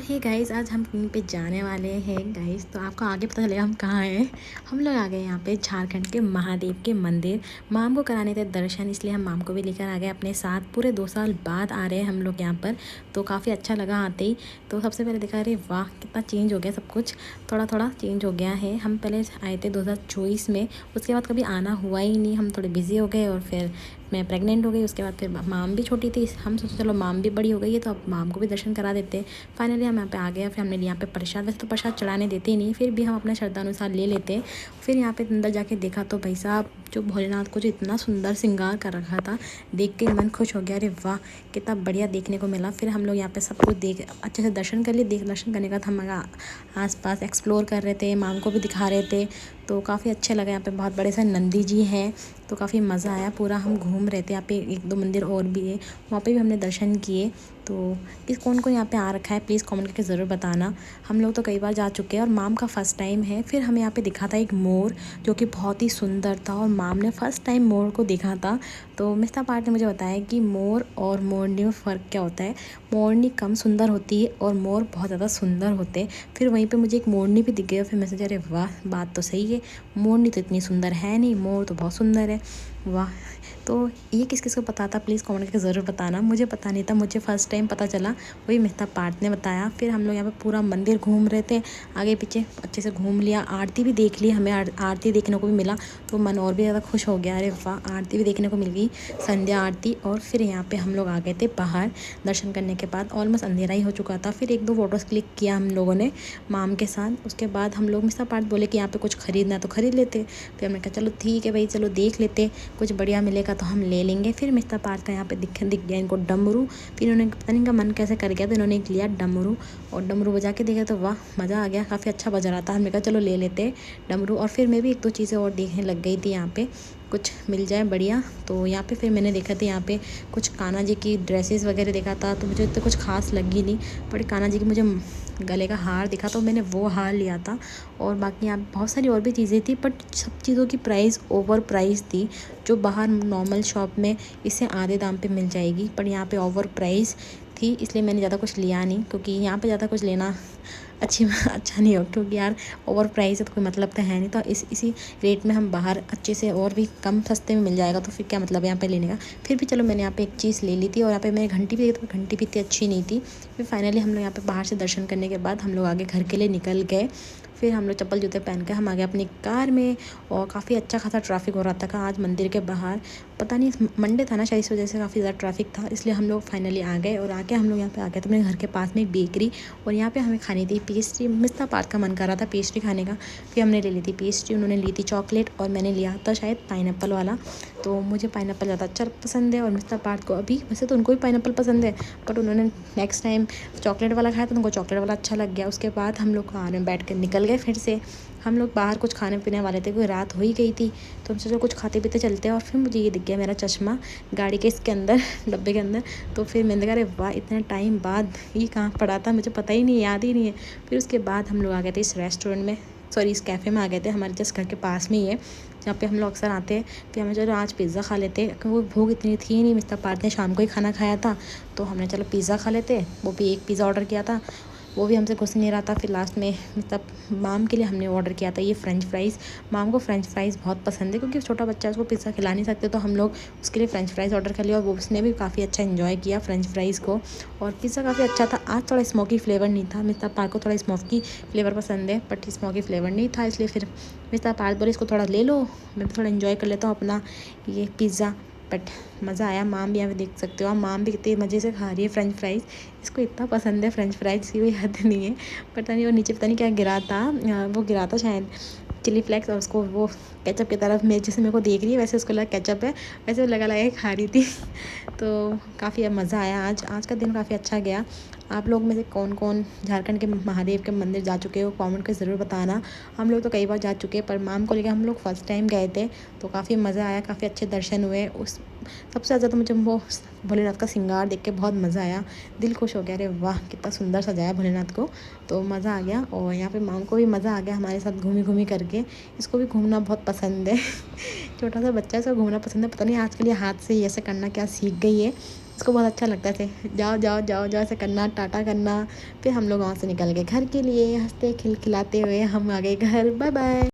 Hey guys, आज हम कहीं पे जाने वाले हैं गाइस। तो आपको आगे पता चलेगा हम कहाँ हैं। हम लोग आ गए यहाँ पे झारखंड के महादेव के मंदिर। माम को कराने थे दर्शन, इसलिए हम माम को भी लेकर आ गए अपने साथ। पूरे 2 साल बाद आ रहे हैं हम लोग यहाँ पर, तो काफ़ी अच्छा लगा आते ही। तो सबसे पहले देखा, अरे वाह कितना चेंज हो गया सब कुछ, थोड़ा थोड़ा चेंज हो गया है। हम पहले आए थे 2024 में, उसके बाद कभी आना हुआ ही नहीं। हम थोड़े बिजी हो गए और फिर मैं प्रेग्नेंट हो गई। उसके बाद फिर माम भी छोटी थी, हम सोचे चलो माम भी बड़ी हो गई है तो अब माम को भी दर्शन करा देते। फाइनली हम यहाँ पे आ गए। फिर हमने यहाँ पे प्रसाद, वैसे तो प्रसाद चढ़ाने देते ही नहीं, फिर भी हम अपने श्रद्धा अनुसार ले लेते। फिर यहाँ पे अंदर जाके देखा तो भाई साहब, जो भोलेनाथ को जो इतना सुंदर श्रृंगार कर रखा था, देख के मन खुश हो गया। अरे वाह कितना बढ़िया देखने को मिला। फिर हम लोग यहाँ पे सब कुछ देख अच्छे से दर्शन कर लिए। दर्शन करने का था, हम आस पास एक्सप्लोर कर रहे थे, माम को भी दिखा रहे थे, तो काफ़ी अच्छा लगा। यहाँ पे बहुत बड़े से नंदी जी हैं, तो काफ़ी मज़ा आया। पूरा हम घूम रहे थे। यहाँ पे 1-2 मंदिर और भी है, वहाँ पे भी हमने दर्शन किए। तो किस कौन को यहाँ पे आ रखा है प्लीज़ कमेंट करके ज़रूर बताना। हम लोग तो कई बार जा चुके हैं और माम का फ़र्स्ट टाइम है। फिर हमें यहाँ पे दिखा था एक मोर, जो कि बहुत ही सुंदर था, और माम ने फ़र्स्ट टाइम मोर को देखा था। तो मिस्टर पार्ट ने मुझे बताया कि मोर और मोरनी में फ़र्क क्या होता है। मोरनी कम सुंदर होती है और मोर बहुत ज़्यादा सुंदर होते हैं। फिर वहीं पे मुझे एक मोरनी भी दिख गई। फिर मैं सोचा अरे वाह, बात तो सही है, मोरनी तो इतनी सुंदर है नहीं, मोर तो बहुत सुंदर है। वाह। तो ये किस किस को पता था प्लीज़ कमेंट करके ज़रूर बताना। मुझे पता नहीं था, मुझे फ़र्स्ट टाइम पता चला, वही मिस्टर पार्ट ने बताया। फिर हम लोग यहाँ पे पूरा मंदिर घूम रहे थे, आगे पीछे अच्छे से घूम लिया। आरती भी देख ली, हमें आरती देखने को भी मिला, तो मन और भी ज़्यादा खुश हो गया। अरे वाह, आरती भी देखने को मिल गई, संध्या आरती। और फिर यहाँ पे हम लोग आ गए थे बाहर दर्शन करने के बाद। ऑलमोस्ट अंधेरा ही हो चुका था। फिर 1-2 फ़ोटोज़ क्लिक किया हम लोगों ने माम के साथ। उसके बाद हम लोग मिस्टर पार्ट बोले कि यहाँ पे कुछ ख़रीदना है तो ख़रीद लेते। फिर हमने कहा चलो ठीक है भाई, चलो देख लेते, कुछ बढ़िया मिलेगा तो हम ले लेंगे। फिर मिस्टर पार्ट का यहाँ पे दिख गया इनको डमरू। फिर इन्होंने पता नहीं इनका मन कैसे कर गया, तो इन्होंने एक लिया डमरू, और डमरू बजा के देखा तो वाह मज़ा आ गया, काफ़ी अच्छा बज रहा था। हमने कहा चलो ले लेते डमरू। और फिर मैं भी 1-2 चीज़ें और देखने लग गई थी, यहाँ पे कुछ मिल जाए बढ़िया। तो यहाँ पे फिर मैंने देखा था यहाँ पे कुछ कान्हा जी की ड्रेसेस वगैरह देखा था, तो मुझे इतना कुछ खास लगी नहीं। बट कान्हा जी की मुझे गले का हार दिखा, तो मैंने वो हार लिया था। और बाकी यहाँ बहुत सारी और भी चीज़ें थी, बट सब चीज़ों की प्राइस ओवर प्राइस थी। जो बाहर नॉर्मल शॉप में इससे आधे दाम पे मिल जाएगी, पर यहाँ पे ओवर प्राइस थी, इसलिए मैंने ज़्यादा कुछ लिया नहीं, क्योंकि यहाँ पे ज़्यादा कुछ लेना अच्छा नहीं हो, क्योंकि यार ओवर प्राइस है तो कोई मतलब तो है नहीं। तो इसी रेट में हम बाहर अच्छे से और भी कम सस्ते में मिल जाएगा, तो फिर क्या मतलब है यहाँ पे लेने का। फिर भी चलो मैंने यहाँ पे एक चीज़ ले ली थी। और यहाँ पे मैंने घंटी भी देखी, तो घंटी भी इतनी अच्छी नहीं थी। फिर फाइनली हम लोग यहाँ पे बाहर से दर्शन करने के बाद हम लोग आगे घर के लिए निकल गए। फिर हम लोग चप्पल जूते पहन के हम आ गए अपनी कार में। और काफ़ी अच्छा खासा ट्रैफिक हो रहा था आज मंदिर के बाहर। पता नहीं मंडे था ना शायद, इस वजह से काफ़ी ज़्यादा ट्रैफिक था, इसलिए हम लोग फाइनली आ गए। और आके हम लोग यहाँ पे आ गए तो मेरे घर के पास में एक बेकरी, और यहाँ पे हमें खानी थी पेस्ट्री। मिस्टर पार्क का मन कर रहा था पेस्ट्री खाने का। फिर हमने ले ली थी पेस्ट्री, उन्होंने ली थी चॉकलेट, और मैंने लिया था शायद पाइनएप्पल वाला। तो मुझे पाइनएप्पल ज़्यादा अच्छा पसंद है, और मिस्टर पार्क को अभी वैसे तो उनको भी पाइनएप्पल पसंद है, बट उन्होंने नेक्स्ट टाइम चॉकलेट वाला खाया तो उनको चॉकलेट वाला अच्छा लग गया। उसके बाद हम लोग कार में बैठ कर निकल गए। फिर से हम लोग बाहर कुछ खाने पीने वाले थे, कोई रात हो ही गई थी, तो हम सोचा कुछ खाते पीते चलते हैं। और फिर मुझे ये दिख गया मेरा चश्मा गाड़ी के इसके अंदर, डब्बे के अंदर। तो फिर मैंने कहा अरे वाह, इतने टाइम बाद ये कहाँ पड़ा था, मुझे पता ही नहीं, याद ही नहीं है। फिर उसके बाद हम लोग आ गए थे इस रेस्टोरेंट में, सॉरी इस कैफ़े में आ गए थे, हमारे जस्ट घर के पास में ही है, जहाँ पे हम लोग अक्सर आते हैं। फिर हमें चलो आज पिज़्ज़ा खा लेते, क्योंकि वो भूख इतनी थी नहीं। मिस्टर पार्ट ने शाम को ही खाना खाया था, तो हमने चलो पिज़्ज़ा खा लेते। वो भी एक पिज़्ज़ा ऑर्डर किया था, वो भी हमसे घुस नहीं रहा था। फिर लास्ट में मतलब माम के लिए हमने ऑर्डर किया था ये फ़्रेंच फ्राइज़। माम को फ़्रेंच फ्राइज़ बहुत पसंद है, क्योंकि छोटा बच्चा है, उसको पिज़्ज़ा खिला नहीं सकते, तो हम लोग उसके लिए फ़्रेंच फ्राइज़ ऑर्डर कर लिया। और वो उसने भी काफ़ी अच्छा एंजॉय किया फ़्रेंच फ्राइज़ को। और पिज़्ज़ा काफ़ी अच्छा था। आज थोड़ा स्मोकी फ्लेवर नहीं था, मिस्टर पार्क को थोड़ा स्मोकी फ्लेवर पसंद है, बट स्मोकी फ्लेवर नहीं था, इसलिए फिर मिस्टर पार्क बोले इसको थोड़ा ले लो, मैं भी थोड़ा एंजॉय कर लेता हूँ अपना ये पिज़्ज़ा। बट मज़ा आया। माम भी यहाँ पे देख सकते हो आप, माम भी कितने मज़े से खा रही है फ़्रेंच फ्राइज़। इसको इतना पसंद है फ़्रेंच फ्राइज़ की कोई हद नहीं है। पता नहीं वो नीचे पता नहीं क्या गिरा था, वो गिरा था शायद चिली फ्लेक्स, और उसको वो केचप की तरफ मेरे जैसे मेरे को देख रही है, वैसे उसको लगा केचप है, वैसे वो लगा लगा के खा रही थी। तो काफ़ी मज़ा आया। आज का दिन काफ़ी अच्छा गया। आप लोग में से कौन कौन झारखंड के महादेव के मंदिर जा चुके हो कमेंट कर ज़रूर बताना। हम लोग तो कई बार जा चुके हैं, पर माम को लेकर हम लोग फ़र्स्ट टाइम गए थे, तो काफ़ी मज़ा आया, काफ़ी अच्छे दर्शन हुए। उस सबसे ज़्यादा तो मुझे वो भोलेनाथ का श्रृंगार देख के बहुत मज़ा आया, दिल खुश हो गया। अरे वाह कितना सुंदर सजाया भोलेनाथ को, तो मज़ा आ गया। और यहाँ पे माम को भी मज़ा आ गया हमारे साथ घूमी घूमी करके। इसको भी घूमना बहुत पसंद है। छोटा सा बच्चा है, इसको घूमना पसंद है। पता नहीं आजकल ये हाथ से ऐसे करना क्या सीख गई है, उसको बहुत अच्छा लगता था, जाओ जाओ जाओ जाओ ऐसे करना, टाटा करना। फिर हम लोग वहाँ से निकल गए घर के लिए, हंसते खिलखिलाते हुए हम आ गए घर। Bye bye.